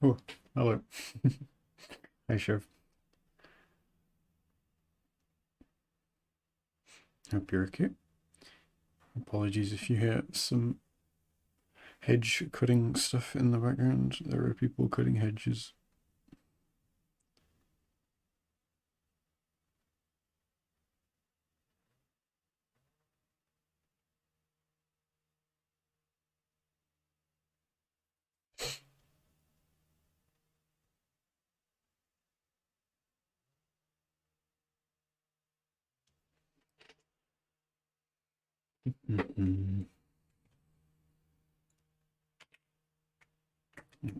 Oh, hello. Hi, Chef. Hope you're okay. Apologies if you hear some hedge cutting stuff in the background. There are people cutting hedges.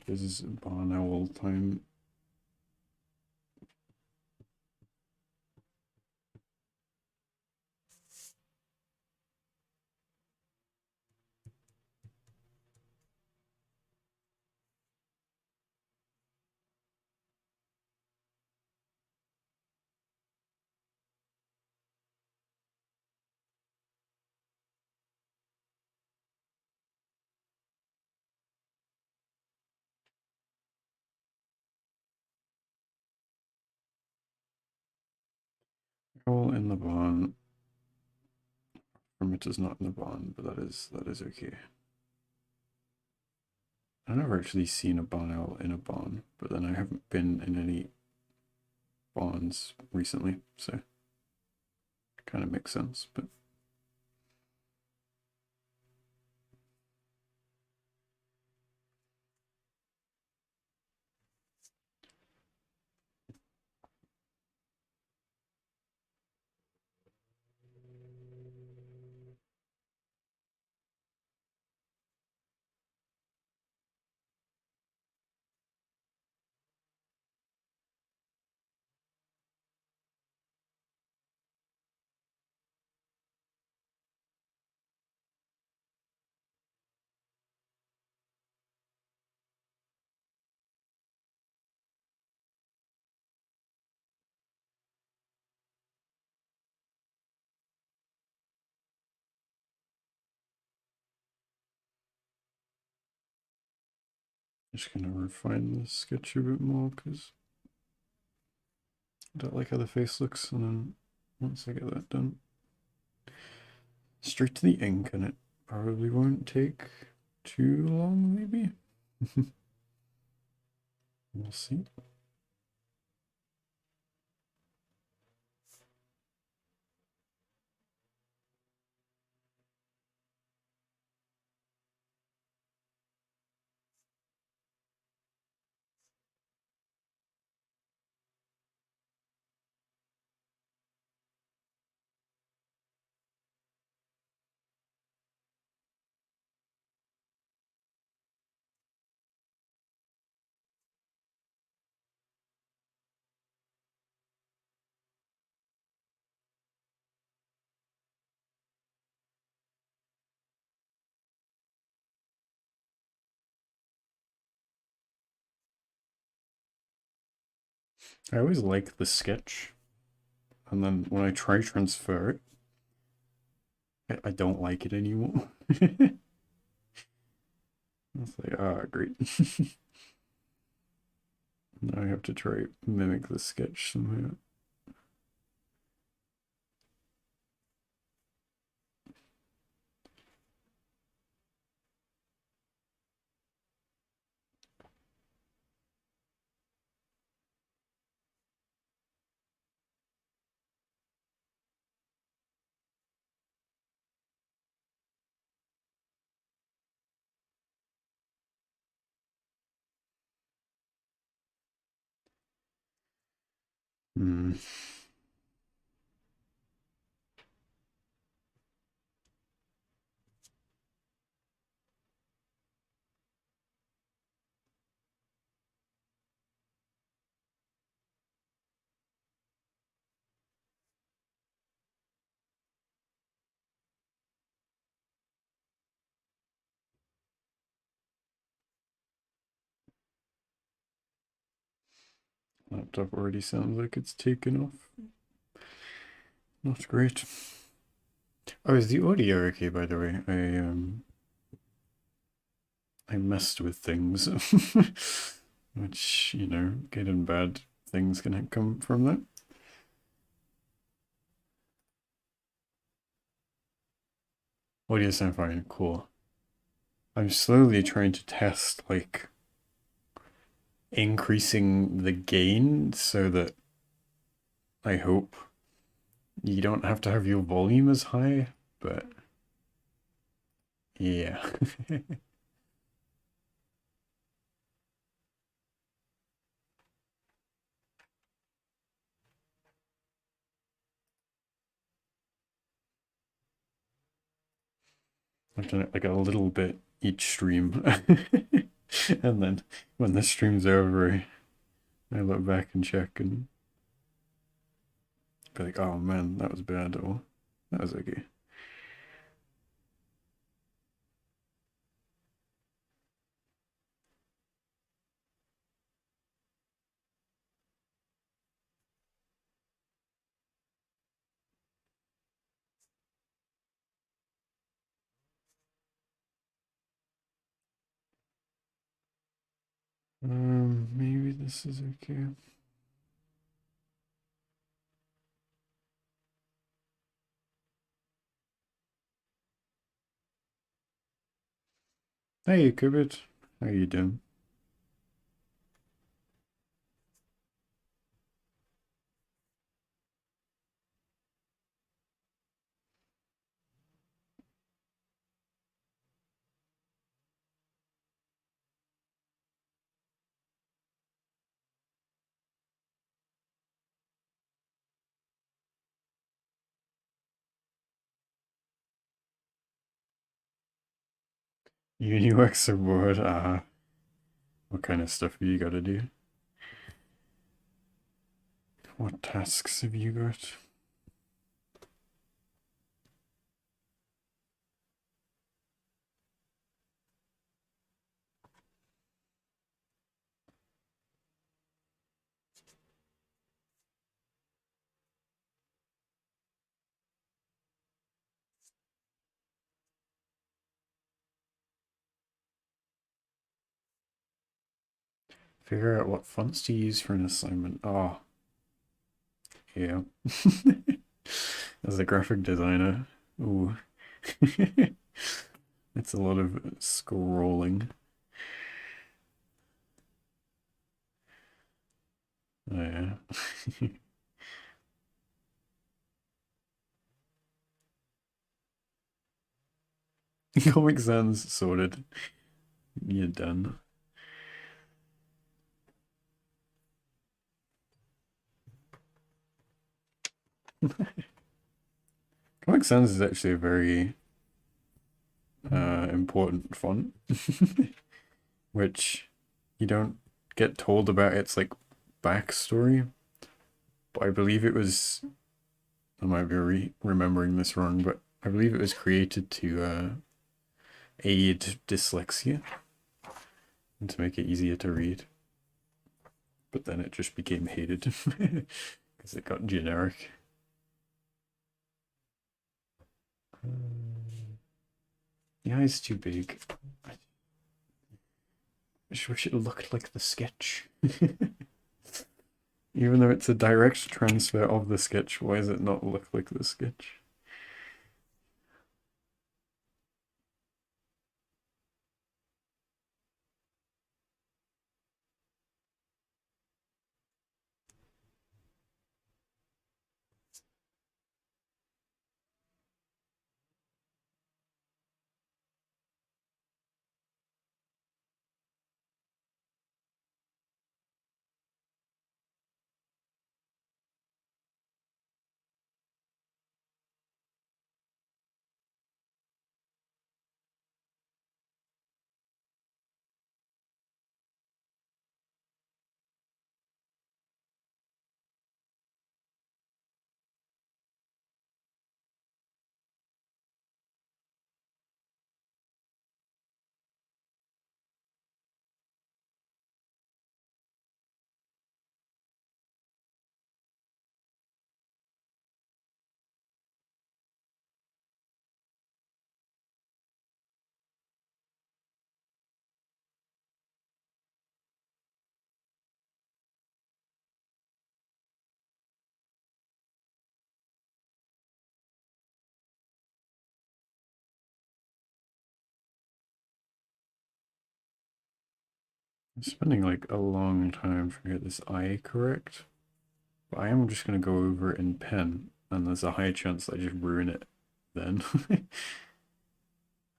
This is barn owl time. Owl in the barn. Hermit is not in the barn, but that is okay. I've never actually seen a barn owl in a barn, but then I haven't been in any barns recently, so it kind of makes sense. But just gonna refine the sketch a bit more because I don't like how the face looks, and then once I get that done, straight to the ink, and it probably won't take too long, maybe? We'll see. I always like the sketch, and then when I try transfer it, I don't like it anymore. It's like, ah, great. Now I have to try mimic the sketch somehow. Hmm. Laptop already sounds like it's taken off. Not great. Oh, is the audio okay, by the way? I messed with things, which, you know, good and bad things can come from that. Audio sound fine, cool. I'm slowly trying to test, like, increasing the gain so that I hope you don't have to have your volume as high, but yeah. I've done it like a little bit each stream. And then when the stream's over, I look back and check and be like, oh man, that was bad, or that was okay. Maybe this is okay. Hey, Cupid. How you doing? UX support, what kind of stuff have you got to do? What tasks have you got? Figure out what fonts to use for an assignment. Oh, yeah. As a graphic designer, ooh. It's a lot of scrolling. Oh, yeah. Comic Sans sorted. You're done. Comic Sans is actually a very important font, which you don't get told about its like backstory. But I believe it was, I might be remembering this wrong, but I believe it was created to aid dyslexia and to make it easier to read. But then it just became hated because it got generic. The eye's too big. I just wish it looked like the sketch. Even though it's a direct transfer of the sketch, why does it not look like the sketch? I'm spending like a long time trying to get this eye correct. But I am just going to go over it in pen, and there's a high chance that I just ruin it then.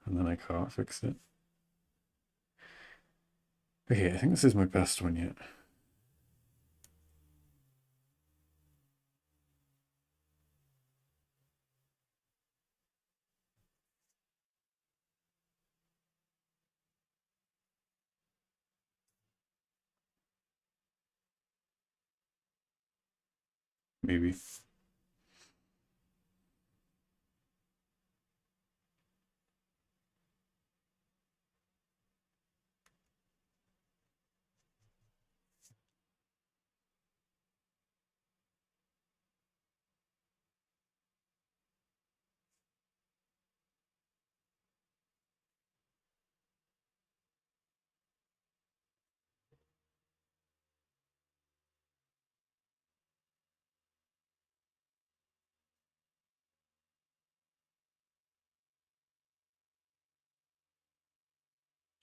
And then I can't fix it. Okay, I think this is my best one yet. Maybe.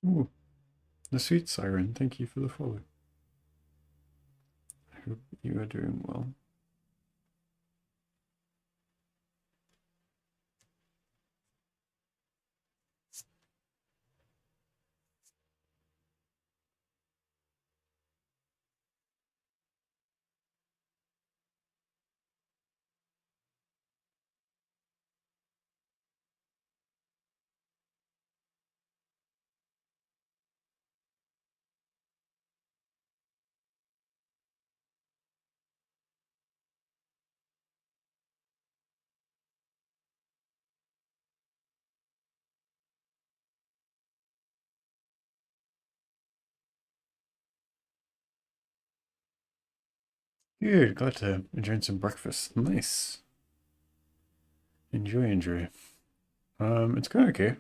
Ooh, the sweet siren, thank you for the follow. I hope you are doing well. Good, glad to enjoy some breakfast. Nice. Enjoy, enjoy. It's going okay.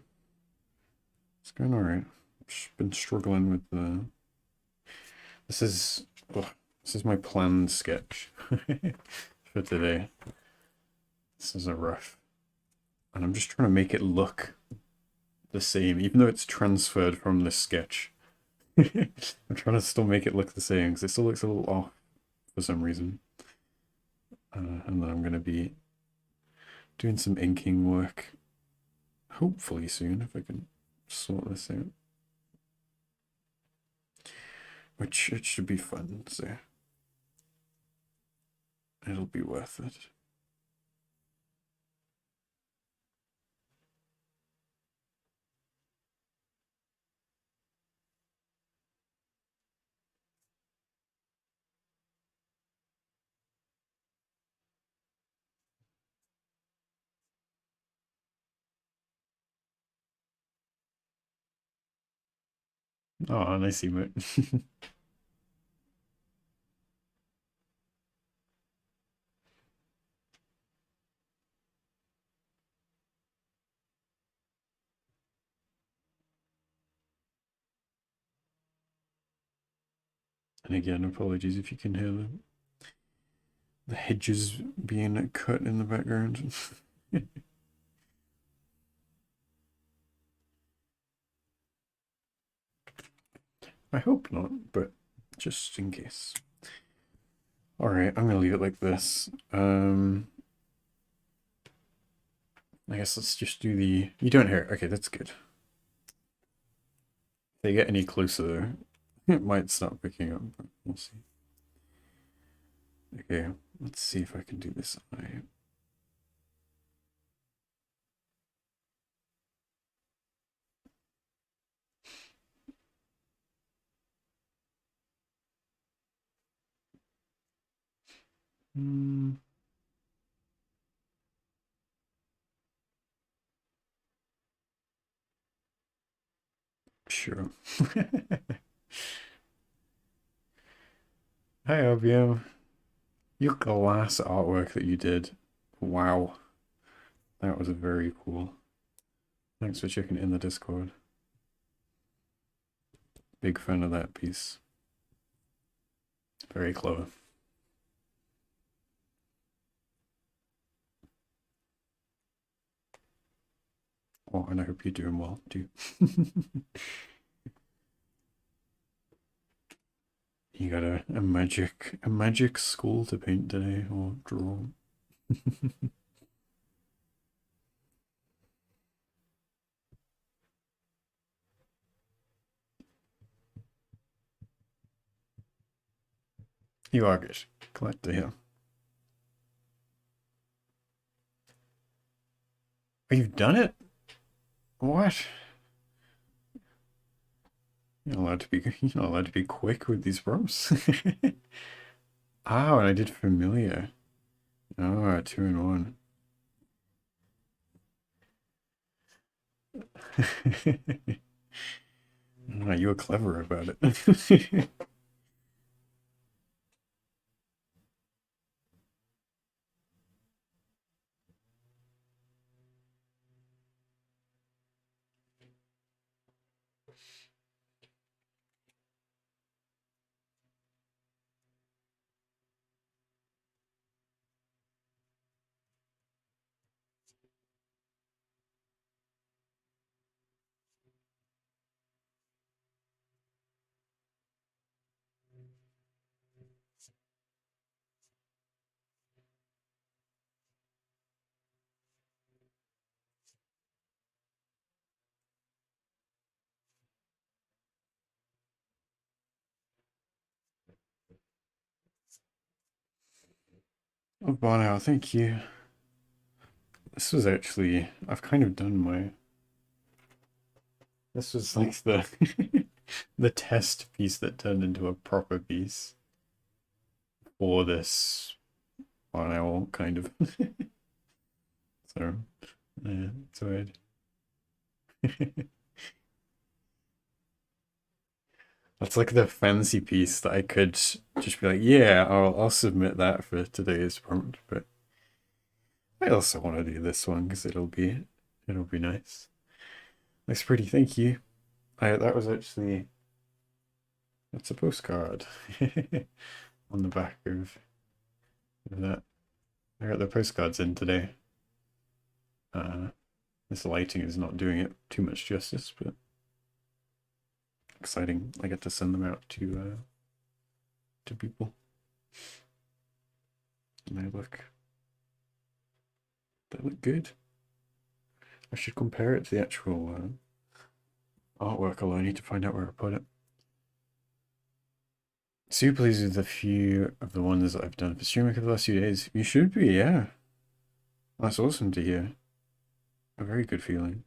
It's going alright. Just been struggling with the... This is... ugh, this is my planned sketch for today. This is a rough. And I'm just trying to make it look the same, even though it's transferred from this sketch. I'm trying to still make it look the same, because it still looks a little off for some reason. And then I'm going to be doing some inking work, hopefully soon, if I can sort this out. Which it should be fun, so it'll be worth it. Oh, nice emote. And again, apologies if you can hear the hedges being cut in the background. I hope not, but just in case. Alright, I'm gonna leave it like this. I guess let's just do the... You don't hear it. Okay, that's good. If they get any closer, it might start picking up, but we'll see. Okay, let's see if I can do this eye. Sure. Hi, OBM. Your glass artwork that you did. Wow. That was very cool. Thanks for checking it in the Discord. Big fan of that piece. Very clever. Oh, and I hope you're doing well too. You got a magic skull to paint today or draw. You are good. Glad to hear. Oh, you've done it? What? You're not allowed to be quick with these prompts. Oh, and I did familiar. Oh, 2 in 1. Oh, you were clever about it. Oh, Bono, thank you. This was actually, I've kind of done my, this was like the the test piece that turned into a proper piece for this Bono kind of. So, yeah, it's weird. That's like the fancy piece that I could just be like, yeah, I'll submit that for today's prompt, but I also want to do this one because it'll be nice. That's pretty. Thank you. That was actually that's a postcard on the back of that. I got the postcards in today. Uh, this lighting is not doing it too much justice, but exciting. I get to send them out to people. And they look good. I should compare it to the actual artwork, although I need to find out where I put it. Super pleased with a few of the ones that I've done for StreamInk over the last few days. You should be, yeah. That's awesome to hear. A very good feeling.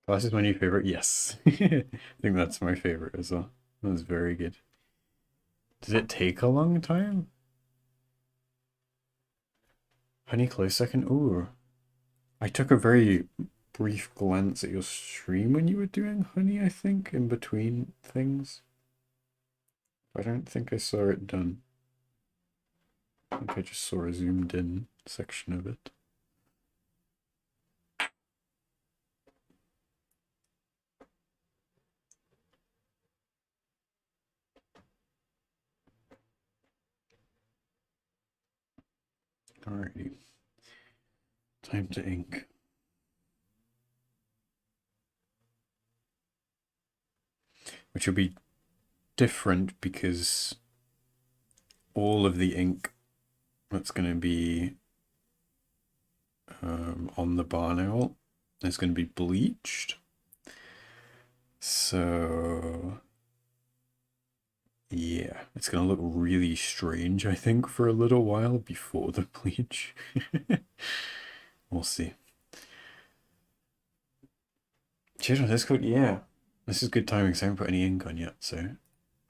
Class is my new favorite. Yes. I think that's my favorite as well. That was very good. Did it take a long time? Honey, close second. Ooh. I took a very brief glance at your stream when you were doing Honey, I think, in between things. I don't think I saw it done. I think I just saw a zoomed in section of it. Alrighty. Time to ink. Which will be different because all of the ink that's going to be on the barn owl is going to be bleached. So yeah, it's going to look really strange, I think, for a little while before the bleach. We'll see. Cheers on Discord, yeah. This is good timing because I haven't put any ink on yet, so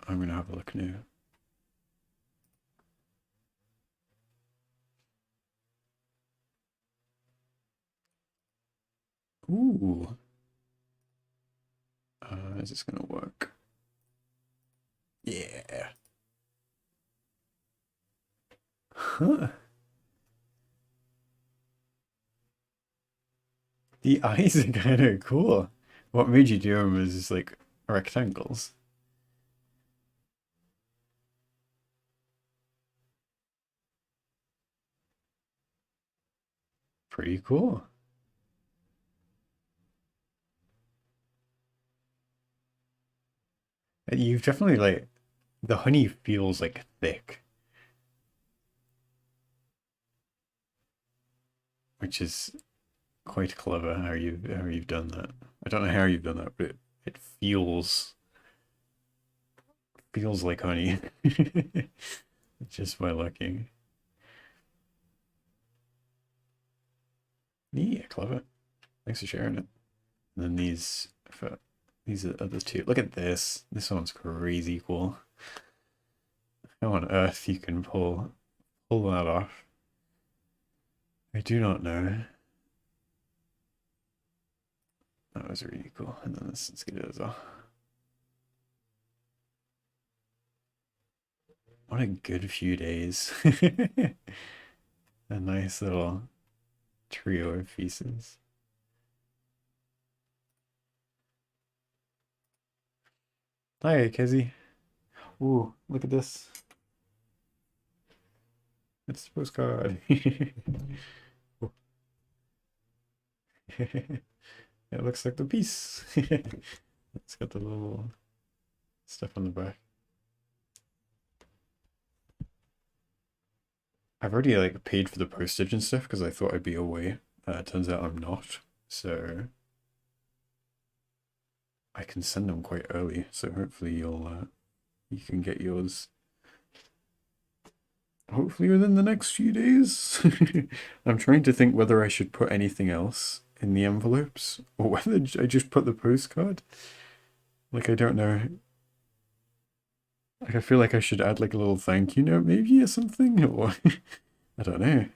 I'm going to have a look now. Ooh. Is this going to work? Yeah. Huh. The eyes are kind of cool. What made you do them is like rectangles. Pretty cool. You've definitely like the honey feels like thick, which is quite clever how you've done that. I don't know how you've done that, but it feels like honey just by looking. Yeah, clever. Thanks for sharing it. And then these are the two. Look at this. This one's crazy cool. How on earth you can pull that off? I do not know. That was really cool. And then let's get it as well. What a good few days. A nice little trio of pieces. Hi, Kezzy. Ooh, look at this. It's a postcard. It looks like the piece. It's got the little stuff on the back. I've already like paid for the postage and stuff because I thought I'd be away. Turns out I'm not. So I can send them quite early. So hopefully you can get yours hopefully within the next few days. I'm trying to think whether I should put anything else in the envelopes or whether I just put the postcard. Like, I don't know. Like, I feel like I should add like a little thank you note maybe or something, or I don't know.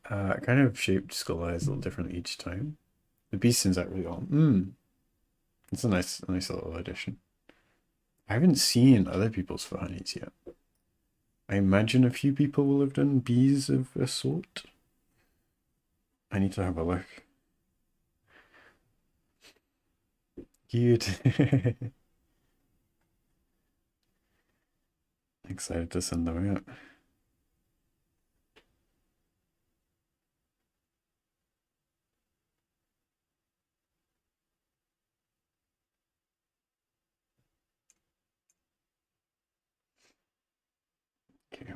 Kind of shaped skull eyes a little differently each time. The beast sends out really well. It's a nice little addition. I haven't seen other people's for honeys yet. I imagine a few people will have done bees of a sort. I need to have a look. Cute. Excited to send them out. Okay.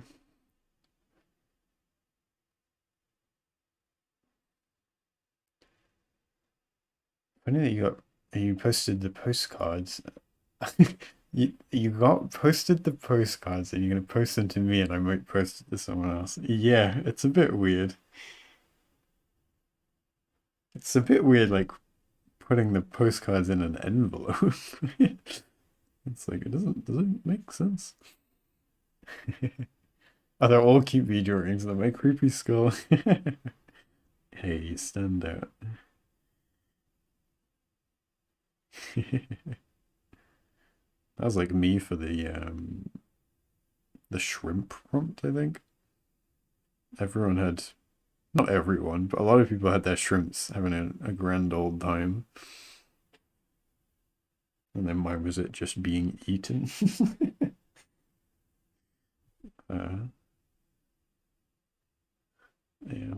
Funny that you posted the postcards. You got posted the postcards and you're gonna post them to me and I might post it to someone else. Yeah, it's a bit weird. It's a bit weird like putting the postcards in an envelope. It's like it doesn't make sense. Oh, they're all cute video rings. They're my creepy skull. Hey, you stand out. That was like me for the shrimp prompt, I think. Everyone had, not everyone, but a lot of people had their shrimps having a grand old time. And then mine was it just being eaten. uh, yeah.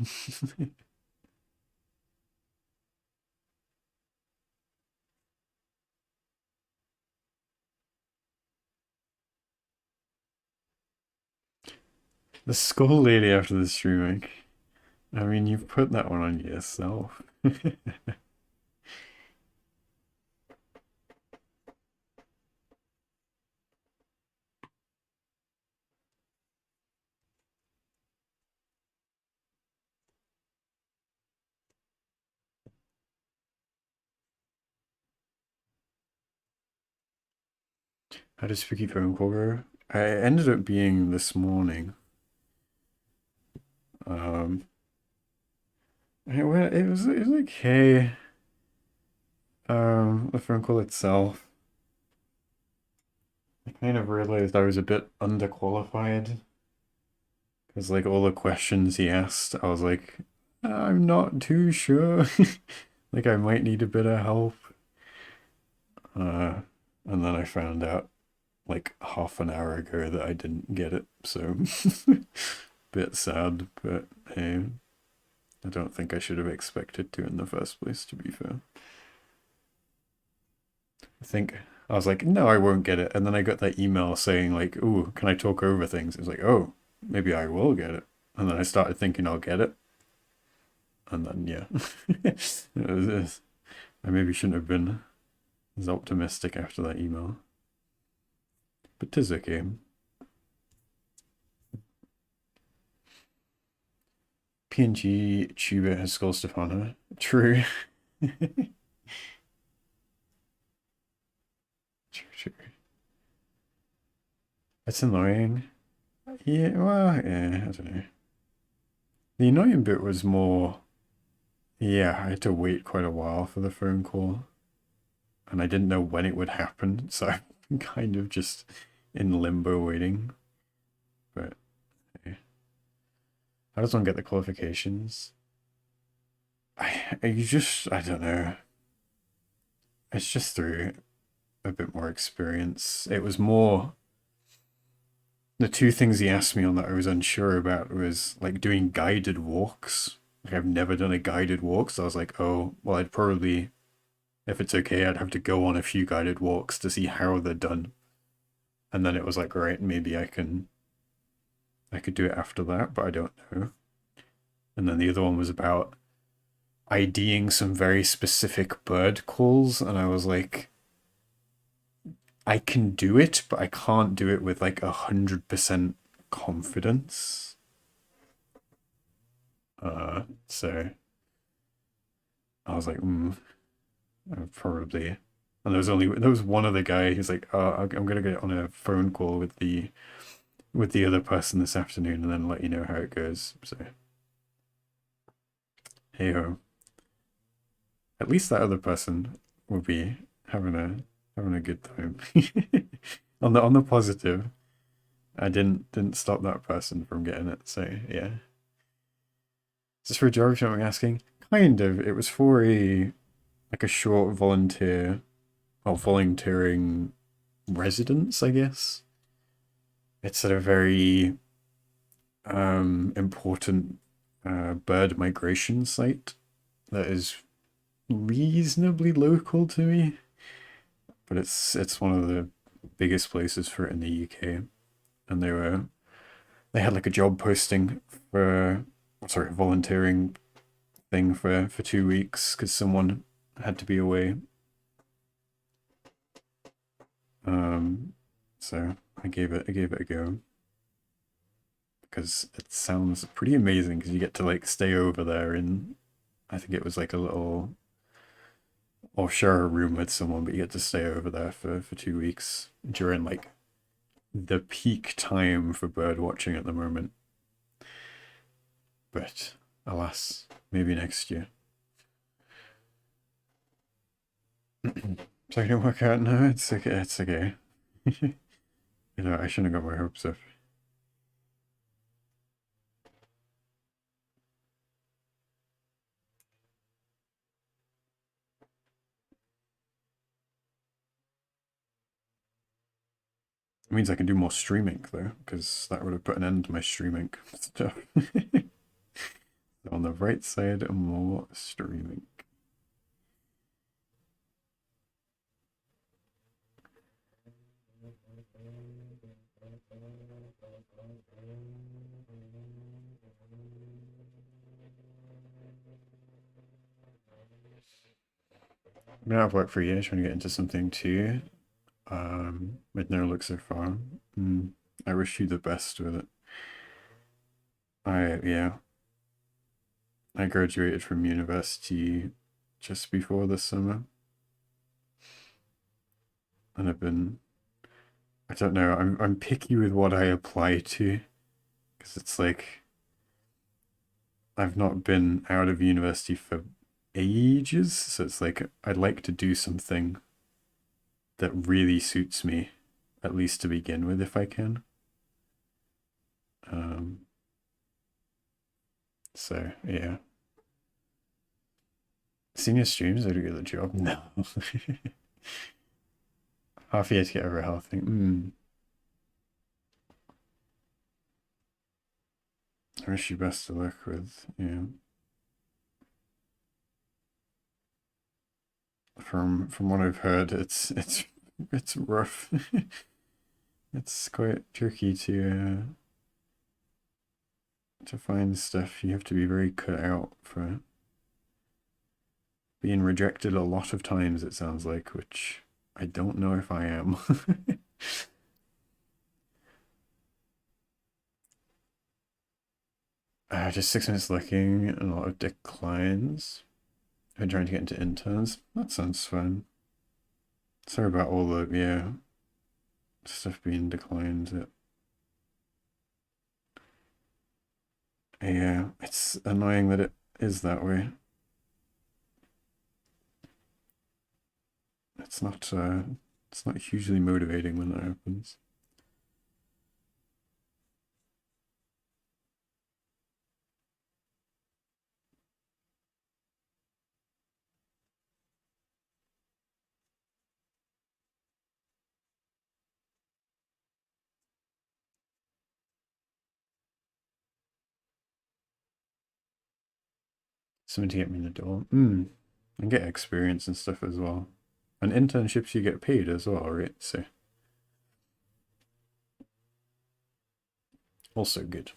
The skull lady after the StreamInk. I mean, you've put that one on yourself. How did spooky phone call go? I ended up being this morning. Um, it was okay. The phone call itself, I kind of realized I was a bit underqualified because like all the questions he asked, I was like, I'm not too sure. Like I might need a bit of help. Uh, and then I found out like half an hour ago that I didn't get it, so bit sad, but hey, I don't think I should have expected to in the first place, to be fair. I think I was like, no, I won't get it. And then I got that email saying like, "Ooh, can I talk over things?" It was like, "Oh, maybe I will get it." And then I started thinking I'll get it. And then yeah. I maybe shouldn't have been as optimistic after that email. But 'tis okay. PNG tuber has Skull Stefano. True. True, true. It's annoying. Yeah, well, yeah, I don't know. The annoying bit was more, yeah, I had to wait quite a while for the phone call, and I didn't know when it would happen, so I'm kind of just in limbo waiting. But yeah. How does one get the qualifications? I don't know. It's just through a bit more experience. It was more the two things he asked me on that I was unsure about was like doing guided walks. Like I've never done a guided walk, so I was like, oh, well, I'd probably, if it's okay, I'd have to go on a few guided walks to see how they're done. And then it was like, right, maybe I could do it after that, but I don't know. And then the other one was about IDing some very specific bird calls, and I was like, I can do it, but I can't do it with like 100% confidence. So I was like, probably. And there was one other guy who's like, oh, I'm gonna get on a phone call with the other person this afternoon, and then let you know how it goes. So hey ho, at least that other person will be having a good time. On the positive, I didn't stop that person from getting it. So yeah, is this for a job? I'm asking. Kind of. It was for a like a short volunteering residence, I guess. It's at a very important bird migration site that is reasonably local to me, but it's one of the biggest places for it in the UK. And they had like a job posting for sorry volunteering thing for 2 weeks because someone had to be away. So I gave it a go because it sounds pretty amazing because you get to like stay over there in I think it was like a little or share a room with someone, but you get to stay over there for 2 weeks during like the peak time for bird watching at the moment. But alas, maybe next year. So I didn't work out. No, it's okay. It's okay. You know, I shouldn't have got my hopes up. It means I can do more StreamInk though, because that would have put an end to my StreamInk stuff. On the right side, more StreamInk. I've been out of work for a year, trying to get into something too. With no luck so far. I wish you the best with it. Yeah, I graduated from university just before the summer, and I don't know, I'm picky with what I apply to, because it's like I've not been out of university for ages, so it's like I'd like to do something that really suits me, at least to begin with, if I can. Um, so yeah. Senior streams, I do get the job. No. Half year to get over a health thing. I wish you best of luck with, yeah. From what I've heard, it's rough. It's quite tricky to find stuff. You have to be very cut out for being rejected a lot of times, it sounds like, which I don't know if I am. Just 6 minutes looking, and a lot of declines. I'm trying to get into interns. That sounds fun. Sorry about all the, yeah, stuff being declined. Yeah, it's annoying that it is that way. It's not hugely motivating when that happens. Something to get me in the door. And get experience and stuff as well. And internships you get paid as well, right? So also good.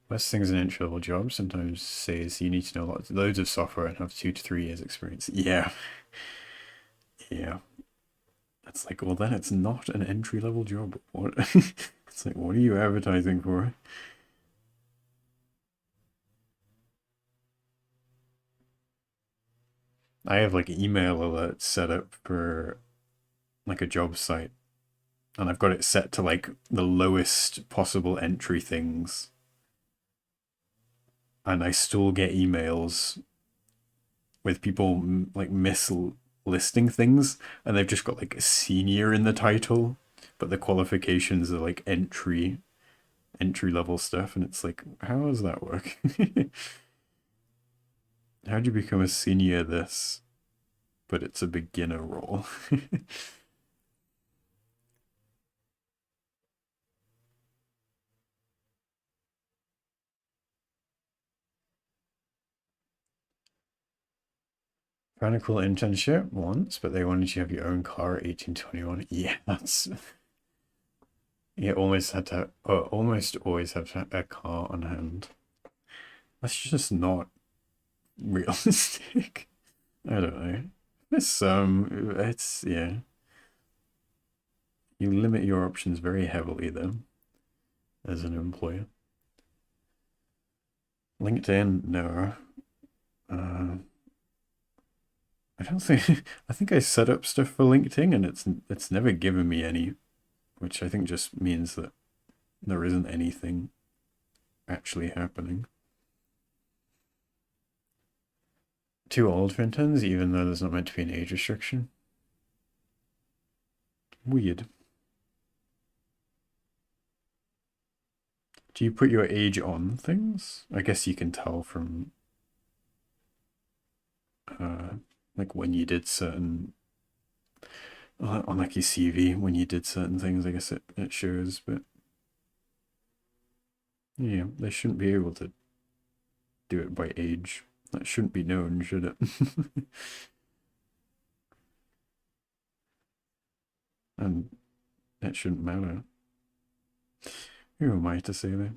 Best things in entry level jobs sometimes says you need to know loads of software and have 2 to 3 years experience. Yeah, yeah. That's like, well, then it's not an entry level job. What? It's like, what are you advertising for? I have like email alerts set up for like a job site, and I've got it set to like the lowest possible entry things, and I still get emails with people like mislisting things, and they've just got like senior in the title, but the qualifications are like entry level stuff, and it's like, how does that work? How do you become a senior this, but it's a beginner role? Found a cool internship once, but they wanted you to have your own car at 1821. Yeah, that's you almost had to almost always have to have a car on hand. That's just not realistic. I don't know. It's yeah. You limit your options very heavily then as an employer. LinkedIn, no. Uh, I don't think I think I set up stuff for LinkedIn and it's never given me any, which I think just means that there isn't anything actually happening. Too old for interns, even though there's not meant to be an age restriction. Weird. Do you put your age on things? I guess you can tell from uh like when you did certain on like your CV when you did certain things. I guess it shows, but yeah, they shouldn't be able to do it by age. That shouldn't be known, should it? And it shouldn't matter. Who am I to say that?